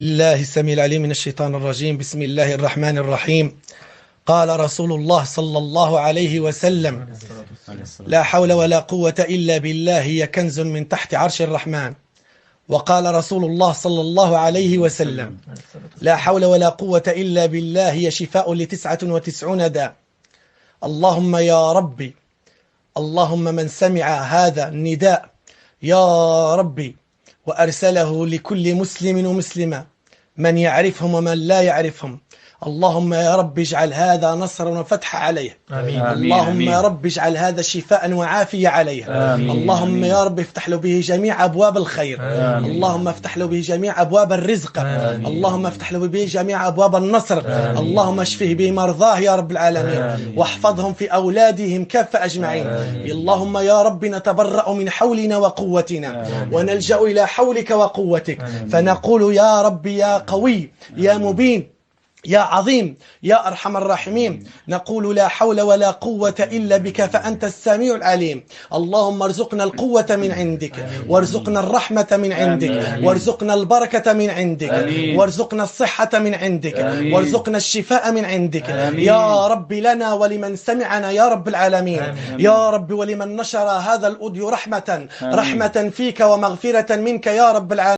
الله السميع العليم من الشيطان الرجيم. بسم الله الرحمن الرحيم. قال رسول الله صلى الله عليه وسلم: لا حول ولا قوة إلا بالله، هي كنز من تحت عرش الرحمن. وقال رسول الله صلى الله عليه وسلم: لا حول ولا قوة إلا بالله، هي شفاء ل99 داء. اللهم يا ربي، اللهم من سمع هذا النداء يا ربي وأرسله لكل مسلم ومسلمة، من يعرفهم ومن لا يعرفهم، اللهم يا رب اجعل هذا نصرا وفتحا عليه. آمين. اللهم يا رب اجعل هذا شفاء وعافية عليه. آمين. اللهم يا رب افتح له به جميع أبواب الخير. آمين. اللهم افتح له به جميع أبواب الرزق. آمين. اللهم افتح له به جميع أبواب النصر. اللهم اشفه به مرضاه يا رب العالمين، واحفظهم في أولادهم كافة أجمعين. اللهم يا رب نتبرأ من حولنا وقوتنا ونلجأ إلى حولك وقوتك، فنقول يا رب يا قوي يا مبين يا عظيم يا أرحم الراحمين، نقول لا حول ولا قوة إلا بك فأنت السميع العليم. اللهم ارزقنا القوة من عندك، وارزقنا الرحمة من عندك، وارزقنا البركة من عندك، وارزقنا الصحة من عندك، وارزقنا الشفاء من عندك يا رب، لنا ولمن سمعنا يا رب العالمين. يا رب ولمن نشر هذا الأوديو رحمة فيك ومغفرة منك يا رب العالمين.